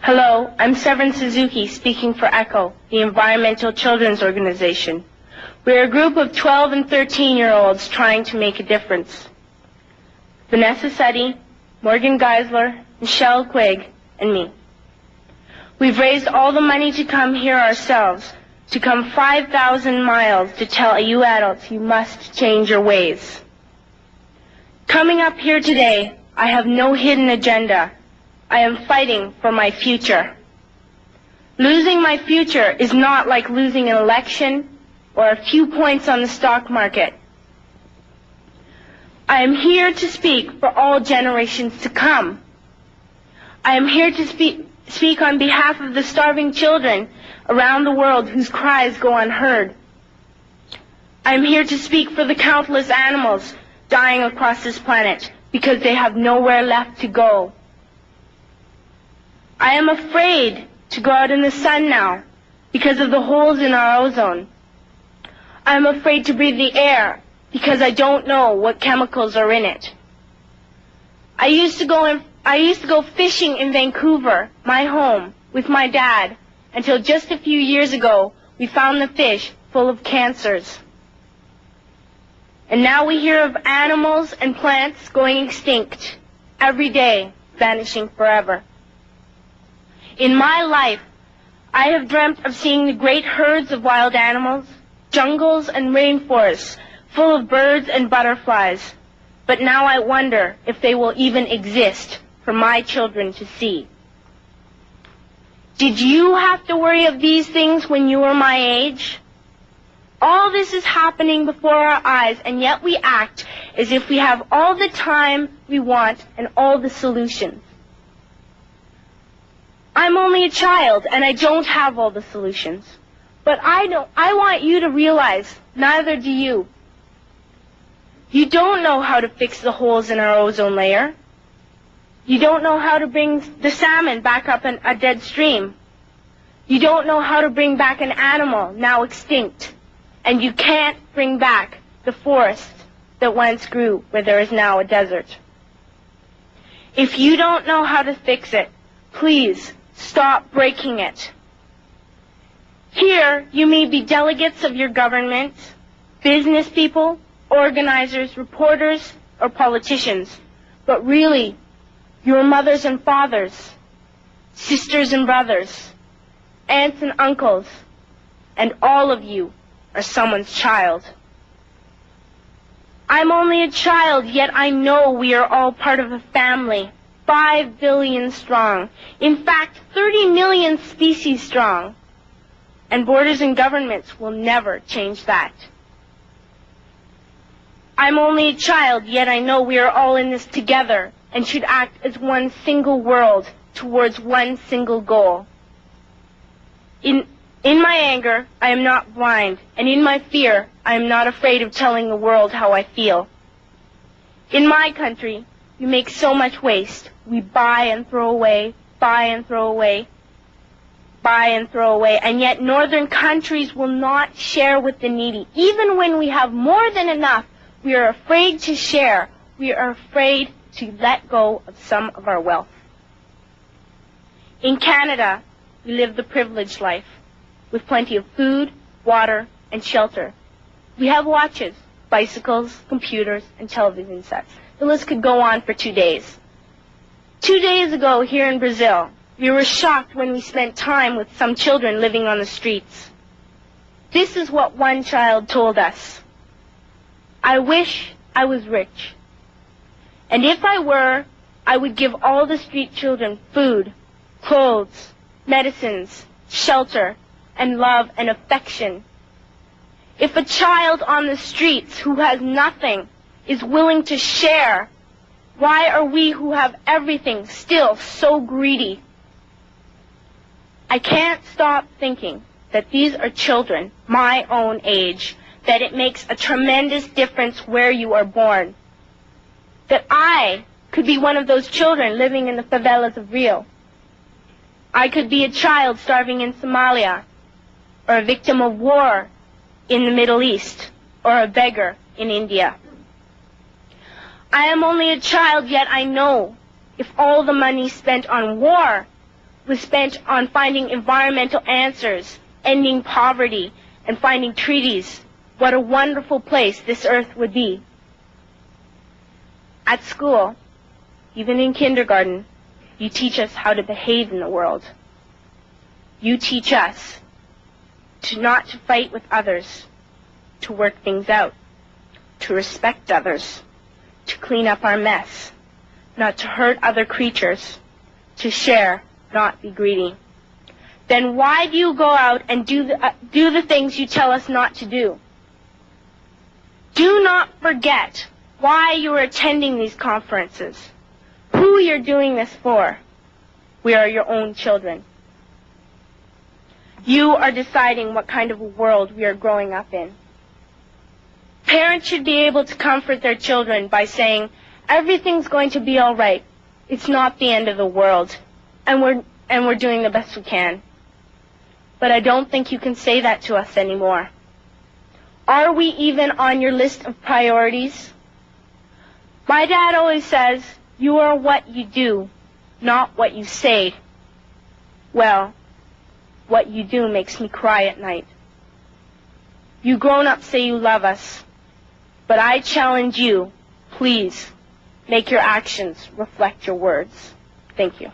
Hello, I'm Severin Suzuki speaking for ECHO, the Environmental Children's Organization. We're a group of 12 and 13-year-olds trying to make a difference. Vanessa Suddy, Morgan Geisler, Michelle Quigg, and me. We've raised all the money to come here ourselves, to come 5,000 miles to tell you adults you must change your ways. Coming up here today, I have no hidden agenda. I am fighting for my future. Losing my future is not like losing an election or a few points on the stock market. I am here to speak for all generations to come. I am here to speak on behalf of the starving children around the world whose cries go unheard. I am here to speak for the countless animals dying across this planet because they have nowhere left to go. I am afraid to go out in the sun now because of the holes in our ozone. I am afraid to breathe the air because I don't know what chemicals are in it. I used to go fishing in Vancouver, my home, with my dad, until just a few years ago we found the fish full of cancers. And now we hear of animals and plants going extinct, every day vanishing forever. In my life, I have dreamt of seeing the great herds of wild animals, jungles and rainforests full of birds and butterflies. But now I wonder if they will even exist for my children to see. Did you have to worry of these things when you were my age? All this is happening before our eyes, and yet we act as if we have all the time we want and all the solutions. I'm only a child, and I don't have all the solutions. But I want you to realize, neither do you. You don't know how to fix the holes in our ozone layer. You don't know how to bring the salmon back up in a dead stream. You don't know how to bring back an animal now extinct. And you can't bring back the forest that once grew where there is now a desert. If you don't know how to fix it, please stop breaking it. Here, you may be delegates of your government, business people, organizers, reporters, or politicians, but really, your mothers and fathers, sisters and brothers, aunts and uncles, and all of you are someone's child. I'm only a child, yet I know we are all part of a family, 5 billion strong. In fact, 30 million species strong. And borders and governments will never change that. I'm only a child, yet I know we are all in this together and should act as one single world towards one single goal. In my anger, I am not blind, and in my fear, I am not afraid of telling the world how I feel. In my country, we make so much waste. We buy and throw away, buy and throw away, buy and throw away, and yet northern countries will not share with the needy. Even when we have more than enough, we are afraid to share. We are afraid to let go of some of our wealth. In Canada, we live the privileged life, with plenty of food, water, and shelter. We have watches, bicycles, computers, and television sets. The list could go on for 2 days. 2 days ago, here in Brazil, we were shocked when we spent time with some children living on the streets. This is what one child told us. I wish I was rich. And if I were, I would give all the street children food, clothes, medicines, shelter, and love and affection. If a child on the streets who has nothing is willing to share, why are we who have everything still so greedy? I can't stop thinking that these are children my own age, that it makes a tremendous difference where you are born. That I could be one of those children living in the favelas of Rio. I could be a child starving in Somalia, or a victim of war in the Middle East, or a beggar in India. I am only a child, yet I know if all the money spent on war was spent on finding environmental answers, ending poverty, and finding treaties, what a wonderful place this earth would be. At school, even in kindergarten, you teach us how to behave in the world. You teach us not to fight with others, to work things out, to respect others, to clean up our mess, not to hurt other creatures, to share, not be greedy. Then why do you go out and do the things you tell us not to do? Do not forget why you are attending these conferences, who you're doing this for. We are your own children. You are deciding what kind of a world we are growing up in. Parents should be able to comfort their children by saying, everything's going to be all right. It's not the end of the world, and we're doing the best we can. But I don't think you can say that to us anymore. Are we even on your list of priorities? My dad always says, you are what you do, not what you say. Well, what you do makes me cry at night. You grown-ups say you love us, but I challenge you, please, make your actions reflect your words. Thank you.